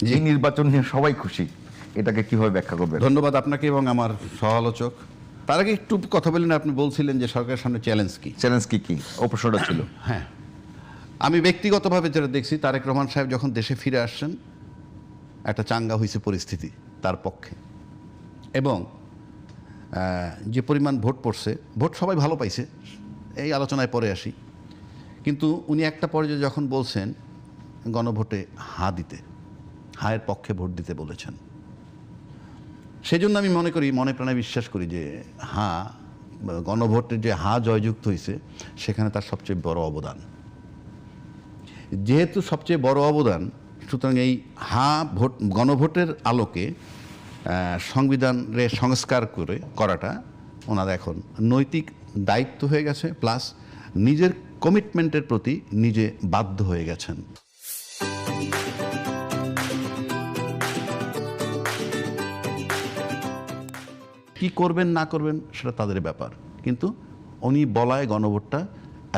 এই নির্বাচন নিয়ে সবাই খুশি, এটাকে কিভাবে ব্যাখ্যা করবেন? ধন্যবাদ আপনাকে এবং আমার সহ-আলোচক। তার আগে একটু কথা বলেন, আপনি বলছিলেন যে সরকারের সামনে চ্যালেঞ্জ কি? চ্যালেঞ্জ কি কি ও প্রশ্নটা ছিল। হ্যাঁ, আমি ব্যক্তিগতভাবে যেটা দেখছি, তারেক রহমান সাহেব যখন দেশে ফিরে আসছেন একটা চাঙ্গা হয়েছে পরিস্থিতি তার পক্ষে, এবং যে পরিমাণ ভোট পড়ছে, ভোট সবাই ভালো পাইছে, এই আলোচনায় পরে আসি। কিন্তু উনি একটা পর্যায়ে যখন বলছেন গণভোটে হা দিতে, হায়ের পক্ষে ভোট দিতে বলেছেন, সেজন্য আমি মনে করি, মনে প্রাণে বিশ্বাস করি যে গণভোটের যে জয়যুক্ত হয়েছে সেখানে তার সবচেয়ে বড় অবদান। যেহেতু সবচেয়ে বড় অবদান, সুতরাং এই ভোট গণভোটের আলোকে সংবিধানের সংস্কার করাটা ওনার এখন নৈতিক দায়িত্ব হয়ে গেছে, প্লাস নিজের কমিটমেন্টের প্রতি নিজে বাধ্য হয়ে গেছেন। কি করবেন না করবেন সেটা তাদের ব্যাপার, কিন্তু উনি বলায় গণভোটটা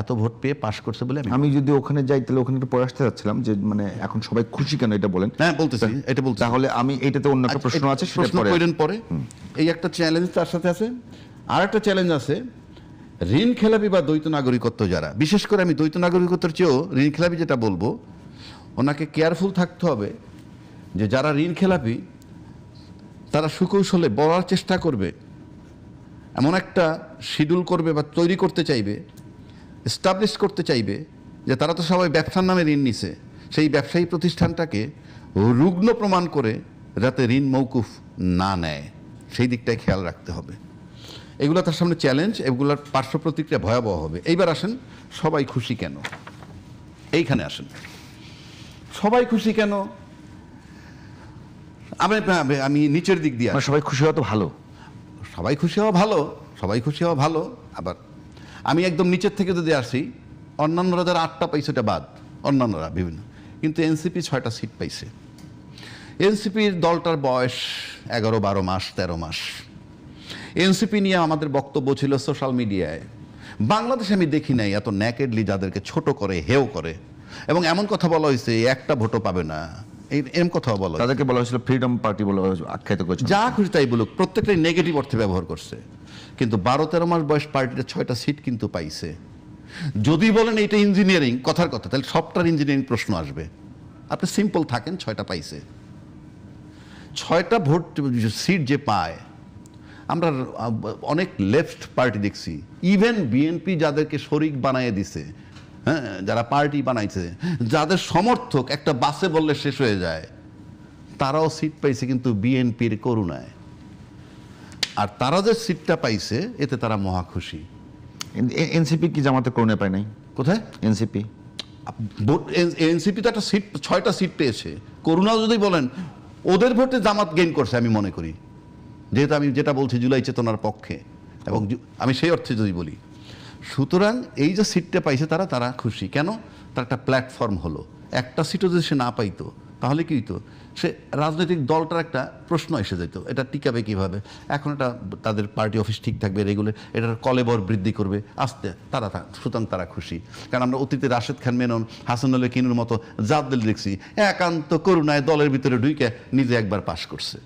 এত ভোট পেয়ে পাশ করছে বলে আমি যদি ওখানে যাই তাহলে ওখানে একটু পরে আসতে যাচ্ছিলাম যে মানে এখন সবাই খুশি কেন এটা বলেন। হ্যাঁ বলতেছি, এটা বলতে তাহলে আমি এটাতে অন্য একটা প্রশ্ন আছে, সেটা প্রশ্ন করেন পরে। এই একটা চ্যালেঞ্জ তার সাথে আছে, আর একটা চ্যালেঞ্জ আছে ঋণ খেলাপি বা দ্বৈত নাগরিকত্ব যারা, বিশেষ করে আমি দ্বৈত নাগরিকত্বের চেয়েও ঋণ খেলাপি যেটা বলবো, ওনাকে কেয়ারফুল থাকতে হবে যে যারা ঋণ খেলাপি তারা সুকৌশলে বলার চেষ্টা করবে, এমন একটা শিডিউল করবে বা তৈরি করতে চাইবে, এস্টাবলিশ করতে চাইবে যে তারা তো সবাই ব্যবসার নামে ঋণ নিছে, সেই ব্যবসায়ী প্রতিষ্ঠানটাকে রুগ্ন প্রমাণ করে যাতে ঋণ মৌকুফ না নেয়, সেই দিকটায় খেয়াল রাখতে হবে। এগুলো তার সামনে চ্যালেঞ্জ, এগুলোর পার্শ্ব প্রতিক্রিয়া ভয়াবহ হবে। এইবার আসেন সবাই খুশি কেন, এইখানে আসেন সবাই খুশি কেন। আমি নিচের দিক দিয়ে সবাই খুশি হওয়া তো ভালো, সবাই খুশি হওয়া ভালো, সবাই খুশি হওয়া ভালো। আবার আমি একদম নিচের থেকে যদি আসি, অন্যান্যরা যারা 8টা পাইছে ওটা বাদ, অন্যান্যরা বিভিন্ন, কিন্তু এনসিপি 6টা সিট পাইছে। এনসিপির দলটার বয়স 11-12 মাস, 13 মাস। এনসিপি নিয়ে আমাদের বক্তব্য ছিল সোশ্যাল মিডিয়ায়, বাংলাদেশে আমি দেখি নাই এত ন্যাকেডলি যাদেরকে ছোট করে হেও করে, এবং এমন কথা বলা হয়েছে একটা ভোটও পাবে না, এরকম কথা বলা, তাদেরকে বলা হয়েছিল ফ্রিডম পার্টি বলে আখ্যায়িত করেছে। যা খুশি তাই বলুক, প্রত্যেকটাই নেগেটিভ অর্থে ব্যবহার করছে। কিন্তু 12-13 মাস বয়স পার্টিটা 6টা সিট কিন্তু পাইছে। যদি বলেন এটা ইঞ্জিনিয়ারিং, কথার কথা, তাহলে সবটার ইঞ্জিনিয়ারিং প্রশ্ন আসবে। আপনি সিম্পল থাকেন, 6টা পাইছে। 6টা ভোট সিট যে পায়, আমরা অনেক লেফট পার্টি দেখছি, ইভেন বিএনপি যাদেরকে শরিক বানায় দিছে, হ্যাঁ, যারা পার্টি বানাইছে, যাদের সমর্থক একটা বাসে বললে শেষ হয়ে যায়, তারাও সিট পাইছে কিন্তু বিএনপির করুণায়। আর তারা যে সিটটা পাইছে এতে তারা মহা খুশি। এনসিপি কি জামাতে করুণা পায় নাই? কোথায় এনসিপি এনসিপি তো একটা সিট, 6টা সিট পেয়েছে। করুণাও যদি বলেন, ওদের ভোটে জামাত গেইন করছে আমি মনে করি, যেহেতু আমি যেটা বলছি জুলাই চেতনার পক্ষে, এবং আমি সেই অর্থে যদি বলি, সুতরাং এই যে সিটটা পাইছে তারা তারা খুশি কেন? তার একটা প্ল্যাটফর্ম হলো। একটা সিটও যদি সে না পাইতো তাহলে কি হইতো? সে রাজনৈতিক দলটার একটা প্রশ্ন এসে যেত, এটা টিকাবে কিভাবে। এখন এটা তাদের পার্টি অফিস ঠিক থাকবে, রেগুলার এটার কলেবর বৃদ্ধি করবে আস্তে, তারা সুতরাং তারা খুশি। কারণ আমরা অতীতে রাশেদ খান মেনন, হাসানুল্লাহ কিনুর মতো জাদ্দেল দেখছি একান্ত করুণায় দলের ভিতরে ঢুকে নিজে একবার পাশ করছে,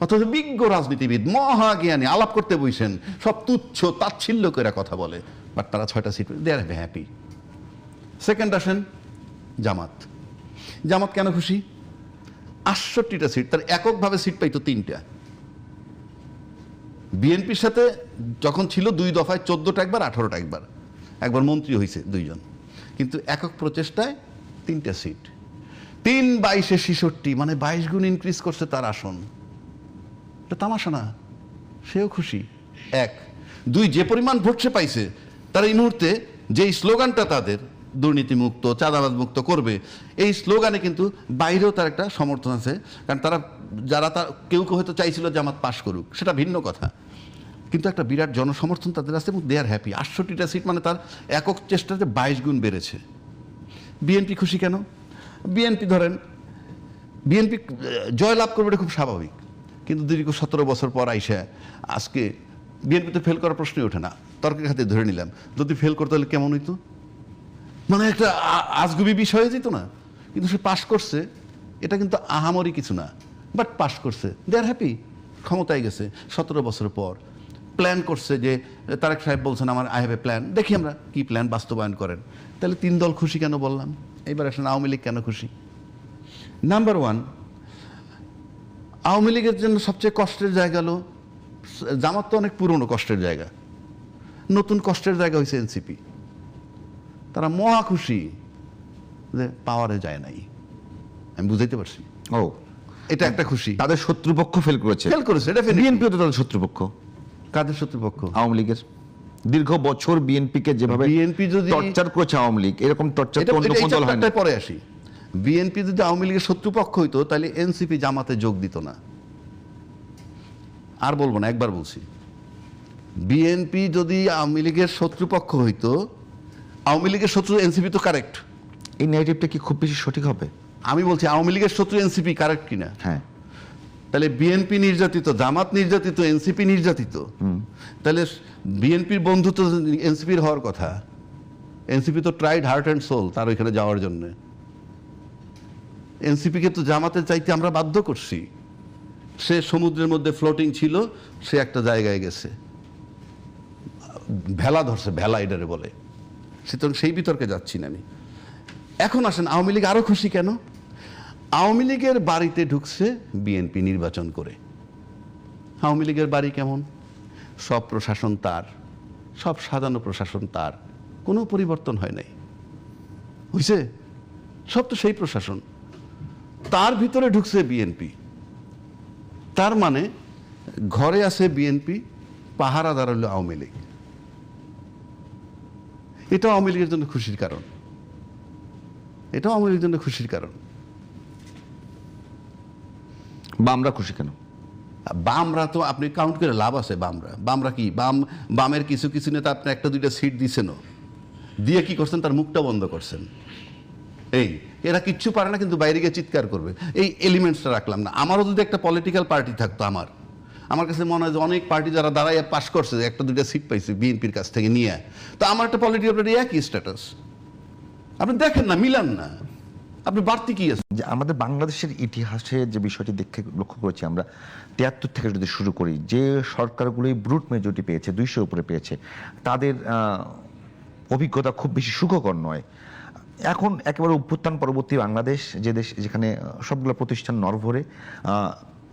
অথচ বিজ্ঞ রাজনীতিবিদ মহাজ্ঞানী আলাপ করতে বইছেন, সব তুচ্ছ তাচ্ছিল্য করে কথা বলে, বাট তারা 6টা সিট, দে আর হ্যাপি। সেকেন্ড আসেন জামাত। জামাত কেন খুশি? 68টা সিট, তার এককভাবে সিট পাইতো 3টা। বিএনপির সাথে যখন ছিল 2 দফায় 14টা একবার, 18টা একবার, একবার মন্ত্রী হয়েছে 2 জন, কিন্তু একক প্রচেষ্টায় 3টা সিট। 3-22-এ 66, মানে 22 গুণ ইনক্রিজ করছে তার আসন। এটা তামাশা না, সেও খুশি। 1, 2, যে পরিমাণ ভোট সে পাইছে, তার এই মুহূর্তে যেই স্লোগানটা তাদের দুর্নীতিমুক্ত, চাঁদাবাজ মুক্ত করবে, এই স্লোগানে কিন্তু বাইরেও তার একটা সমর্থন আছে। কারণ তারা যারা কেউ কেউ হয়তো চাইছিল জামাত পাশ করুক, সেটা ভিন্ন কথা, কিন্তু একটা বিরাট জনসমর্থন তাদের আছে এবং দে আর হ্যাপি। 68টা সিট মানে তার একক চেষ্টাতে 22 গুণ বেড়েছে। বিএনপি খুশি কেন? বিএনপি ধরেন, বিএনপি জয় লাভ করবে, এটা খুব স্বাভাবিক, কিন্তু দীর্ঘ 17 বছর পর আইসা আজকে বিএনপিতে ফেল করার প্রশ্নই ওঠে না, তর্কের খাতে ধরে নিলাম। যদি ফেল করতে হলে কেমন হইতো, মানে একটা আজগুবি বিষয় হয়ে যেত না, কিন্তু সে পাশ করছে, এটা কিন্তু আহামরি কিছু না, বাট পাস করছে, দে আর হ্যাপি, ক্ষমতায় গেছে 17 বছর পর। প্ল্যান করছে যে তারেক সাহেব বলছেন আমার আই হ্যাভ এ প্ল্যান, দেখি আমরা কি প্ল্যান বাস্তবায়ন করেন। তাহলে 3 দল খুশি কেন বললাম? এইবার আসলে আওয়ামী লীগ কেন খুশি? নাম্বার 1, আওয়ামী লীগের জন্য সবচেয়ে কষ্টের জায়গা হলো, জামাত তো অনেক পুরনো কষ্টের জায়গা, নতুন কষ্টের জায়গা হয়েছে এনসিপি। তারা মহা খুশি যে পাওয়ারে যায় নাই, আমি বুঝাইতে পারছি। ও, এটা একটা খুশি। তাদের শত্রুপক্ষ ফেল করেছে, ফেল করেছে, বিএনপিও তো তাদের শত্রুপক্ষ। কাদের শত্রুপক্ষ? আওয়ামী লীগের। দীর্ঘ বছর বিএনপি কে যেভাবে বিএনপি যদি টর্চার করেছে আওয়ামী লীগ, এরকম টর্চার তো অন্য কোন দল হয় না। পরে আসি। বিএনপি যদি আওয়ামী লীগের শত্রুপক্ষ হইতো তাহলে এনসিপি জামাতে যোগ দিত না। আর বলবো না, একবার বলছি, বিএনপি যদি আওয়ামী লীগের শত্রুপক্ষ হইতো, আওয়ামী লীগের শত্রু এনসিপি তো কারেক্ট। এই ন্যারেটিভটা কি খুব বেশি সঠিক হবে? আমি বলছি আওয়ামী লীগের শত্রু এনসিপি কারেক্ট কিনা? হ্যাঁ। তাহলে বিএনপি নির্যাতিত, জামাত নির্যাতিত, এনসিপি নির্যাতিত, তাহলে বিএনপির বন্ধু তো এনসিপির হওয়ার কথা। এনসিপি তো ট্রাইড হার্ট অ্যান্ড সোল তার ওইখানে যাওয়ার জন্য। এনসিপিকে তো জামাতের চাইতে আমরা বাধ্য করছি। সে সমুদ্রের মধ্যে ফ্লোটিং ছিল, সে একটা জায়গায় গেছে, ভেলা ধরছে, ভেলা এটারে বলে। সুতরাং সেই বিতর্কে যাচ্ছি না আমি। এখন আসেন আওয়ামী লীগ আরো খুশি কেন? আওয়ামী লীগের বাড়িতে ঢুকছে বিএনপি নির্বাচন করে। আওয়ামী লীগের বাড়ি কেমন? সব প্রশাসন তার, সব সাজানো প্রশাসন তার, কোনো পরিবর্তন হয় নাই, বুঝছে? সব তো সেই প্রশাসন, তার ভিতরে ঢুকছে বিএনপি। তার মানে ঘরে আছে বিএনপি, পাহারাদার হলো আওয়ামী লীগ। এটা আওয়ামী লীগের জন্য খুশির কারণ, এটা আওয়ামী লীগের জন্য খুশির কারণ। বা আমরা খুশি কেন? বামরা তো আপনি কাউন্ট করে লাভ আছে। বামরা কি বামের কিছু কিছু নেতা আপনি একটা দুইটা সিট দিছেন, দিয়ে কি করছেন? তার মুখটা বন্ধ করছেন। এই এরা কিচ্ছু পারে না, কিন্তু বাইরে গিয়ে চিৎকার করবে। এই এলিমেন্টসটা রাখলাম না। আমারও যদি একটা পলিটিক্যাল পার্টি থাকতো, আমার কাছে মনে হয় যে অনেক পার্টি যারা দাঁড়াইয়া পাস করছে, একটা দুইটা সিট পাইছে বিএনপির কাছ থেকে নিয়ে, তো আমার একটা পলিটিক্যাল পার্টি একই স্ট্যাটাস। আপনি দেখেন না, মিলান না, আপনি বাড়তি কি আছে? যে আমাদের বাংলাদেশের ইতিহাসে যে বিষয়টি লক্ষ্য করেছি আমরা, 73 থেকে যদি শুরু করি, যে সরকারগুলোই ব্রুট মেজরিটি পেয়েছে, 200 উপরে পেয়েছে, তাদের অভিজ্ঞতা খুব বেশি সুখকর নয়। এখন একেবারে অভ্যুত্থান পরবর্তী বাংলাদেশ, যে দেশ যেখানে সবগুলো প্রতিষ্ঠান নড়বড়ে,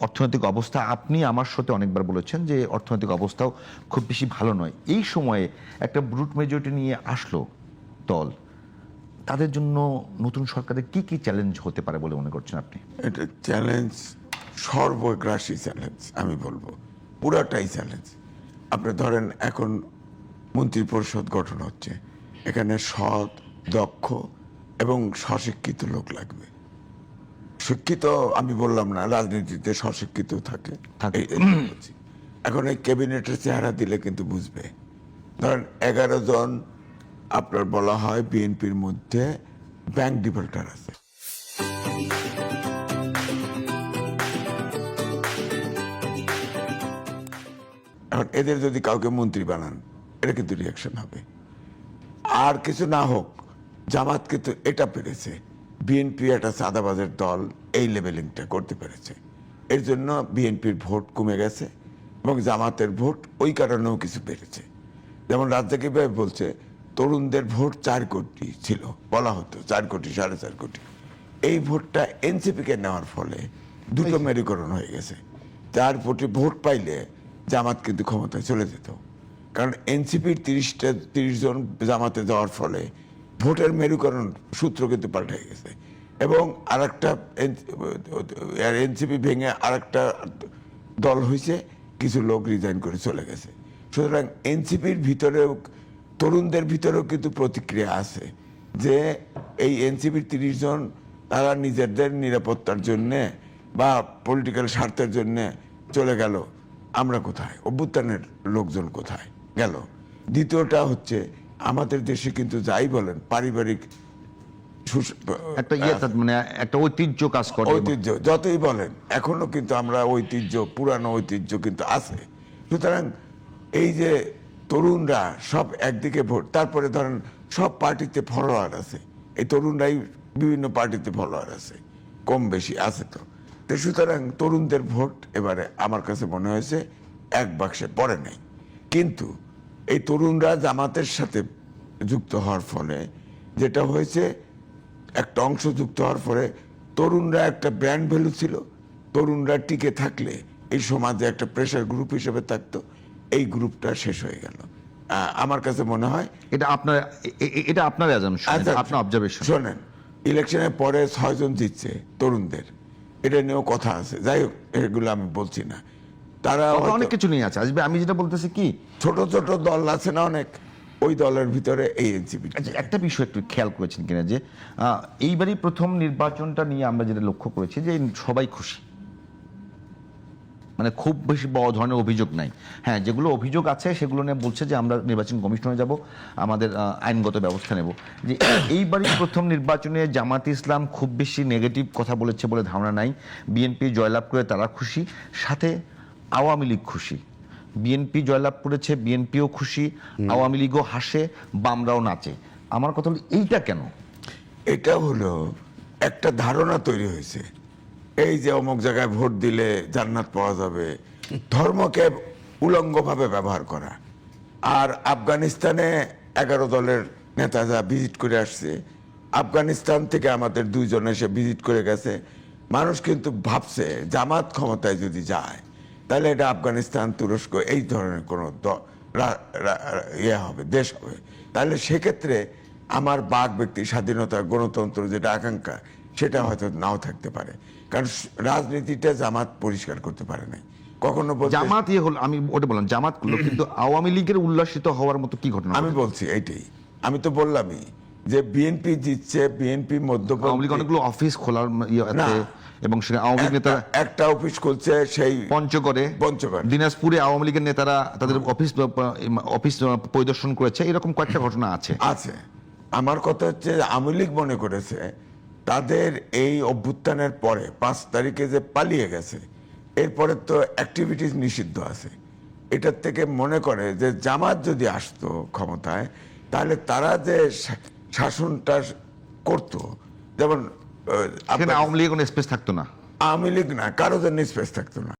অর্থনৈতিক অবস্থা, আপনি আমার সাথে অনেকবার বলেছেন যে অর্থনৈতিক অবস্থাও খুব বেশি ভালো নয়। এই সময়ে একটা ব্রুট মেজরিটি নিয়ে আসলো দল, তাদের জন্য নতুন সরকারের কি কি চ্যালেঞ্জ হতে পারে বলে মনে করছেন আপনি? এটা চ্যালেঞ্জ, সর্বগ্রাসী চ্যালেঞ্জ আমি বলবো, পুরাটাই চ্যালেঞ্জ। আপনি ধরেন এখন মন্ত্রী পরিষদ গঠন হচ্ছে, এখানে সৎ, দক্ষ এবং স্বশিক্ষিত লোক লাগবে। শিক্ষিত আমি বললাম না, রাজনীতিতে স্বশিক্ষিত থাকে। এখন এই ক্যাবিনেটের চেহারা দিলে কিন্তু বুঝবে। ধরেন 11 জন আপনার বলা হয় বিএনপির মধ্যে ব্যাংক ডিফল্টার আছে। এখন এদের যদি কাউকে মন্ত্রী বানান, এটা কিন্তু রিয়াকশন হবে। আর কিছু না হোক, জামাত কিন্তু এটা পেরেছে, বিএনপি একটা চাঁদাবাজের দল, এই লেভেলিংটা করতে পেরেছে। এর জন্য বিএনপির ভোট কমে গেছে এবং জামাতের ভোট ওই কারণেও কিছু বেড়েছে। যেমন রাজ্জাকি ভাই বলছে তরুণদের ভোট 4 কোটি ছিল, বলা হতো 4 কোটি 4.5 কোটি। এই ভোটটা এনসিপিকে নেওয়ার ফলে দুটো মেরুকরণ হয়ে গেছে। 4 কোটি ভোট পাইলে জামাত কিন্তু ক্ষমতায় চলে যেত, কারণ এনসিপির 30 জন জামাতে যাওয়ার ফলে ভোটের মেরুকরণ সূত্র কিন্তু পাল্টে গেছে। এবং আরেকটা এনসিপি ভেঙে আরেকটা দল হয়েছে, কিছু লোক রিজাইন করে চলে গেছে। সুতরাং এনসিপির ভিতরেও, তরুণদের ভিতরেও কিন্তু প্রতিক্রিয়া আছে যে এই এনসিপির 30 জন তারা নিজেদের নিরাপত্তার জন্যে বা পলিটিক্যাল স্বার্থের জন্যে চলে গেল, আমরা কোথায়? অভ্যুত্থানের লোকজন কোথায় গেল? দ্বিতীয়টা হচ্ছে আমাদের দেশে কিন্তু যাই বলেন পারিবারিক একটা মানে একটা ঐতিহ্য কাজ করে। ঐতিহ্য যতই বলেন এখনো কিন্তু আমরা ঐতিহ্য, পুরানো ঐতিহ্য কিন্তু আছে। সুতরাং এই যে তরুণরা সব একদিকে ভোট, তারপরে ধরেন সব পার্টিতে ফলোয়ার আছে, এই তরুণরাই বিভিন্ন পার্টিতে ফলোয়ার আছে, কম বেশি আছে তো সুতরাং তরুণদের ভোট এবারে আমার কাছে মনে হয়েছে এক বাক্সে পড়ে নাই। কিন্তু এই তরুণরা জামাতের সাথে যুক্ত হওয়ার ফলে যেটা হয়েছে, একটা অংশ যুক্ত হওয়ার ফলে তরুণরা একটা ব্র্যান্ড ভ্যালু ছিল, তরুণরা টিকে থাকলে এই সমাজে একটা প্রেশার গ্রুপ হিসেবে থাকতো, এই গ্রুপটা শেষ হয়ে গেল। আমার কাছে মনে হয় এটা আপনার আপনার অবজারভেশন। শোনেন, ইলেকশনের পরে 6 জন জিতছে তরুণদের, এটা নিয়েও কথা আছে, যাই হোক এগুলো আমি বলছি না। তারা অনেক কিছু নিয়ে আছে আসবে। আমি যেটা বলতেছি কি, ছোট ছোট দল আছে না অনেক, ওই দলের ভিতরে এই এনসিপি। একটা বিষয় একটু খেয়াল করেছেন কিনা যে এইবারই প্রথম নির্বাচনটা নিয়ে আমরা যেটা লক্ষ্য করেছি যে সবাই খুশি, মানে খুব বেশি বড় ধরনের অভিযোগ নাই। হ্যাঁ, যেগুলো অভিযোগ আছে সেগুলো নিয়ে বলছে যে আমরা নির্বাচন কমিশনে যাব, আমাদের আইনগত ব্যবস্থা নেব। যে এইবারই প্রথম নির্বাচনে জামাত ইসলাম খুব বেশি নেগেটিভ কথা বলেছে বলে ধারণা নাই। বিএনপি জয়লাভ করে তারা খুশি, সাথে আওয়ামী লীগ খুশি। বিএনপি জয়লাভ করেছে, বিএনপিও খুশি, আওয়ামী লীগও হাসে, বামরাও নাচে। আমার কথা হলো এইটা কেন? এটা হলো একটা ধারণা তৈরি হয়েছে, এই যে অমুক জায়গায় ভোট দিলে জান্নাত পাওয়া যাবে, ধর্মকে উলঙ্গভাবে ব্যবহার করা। আর আফগানিস্তানে 11 দলের নেতা যা ভিজিট করে আসছে, আফগানিস্তান থেকে আমাদের 2 জন এসে ভিজিট করে গেছে। মানুষ কিন্তু ভাবছে জামাত ক্ষমতায় যদি যায় তাহলে এটা আফগানিস্তান, তুরস্ক এই ধরনের কোনো হবে, দেশ হবে। তাহলে সেক্ষেত্রে আমার বাক ব্যক্তি স্বাধীনতা, গণতন্ত্র যেটা আকাঙ্ক্ষা, সেটা হয়তো নাও থাকতে পারে। কারণ রাজনীতিটা জামাত পরিষ্কার করতে পারে নাই কখনো। জামাত হলো, আমি ওটা বললাম জামাত করলো, কিন্তু আওয়ামী লীগের উল্লাসিত হওয়ার মতো কি ঘটনা? আমি বলছি এইটাই, আমি তো বললামই যে বিএনপি জিতছে, বিএনপি আওয়ামী লীগ অনেকগুলো অফিস খোলার আছে এবং সেখানে আওয়ামী লীগ নেতারা একটা অফিস খুলছে সেই পঞ্চগড়ে, দিনাজপুরে আওয়ামী লীগের নেতারা তাদের অফিস পরিদর্শন করেছে, এরকম কয়েকটা ঘটনা আছে। আমার কথা হচ্ছে আওয়ামী লীগ মনে করেছে তাদের এই অভ্যুত্থানের পরে 5 তারিখে যে পালিয়ে গেছে, এরপরে তো অ্যাক্টিভিটিস নিষিদ্ধ আছে। এটার থেকে মনে করে যে জামাত যদি আসতো ক্ষমতায় তাহলে তারা যে শাসনটা করতো, যেমন আওয়ামী লীগের কোনো স্পেস থাকতো না, আওয়ামী লীগ না, কারো জন্য স্পেস থাকতো না।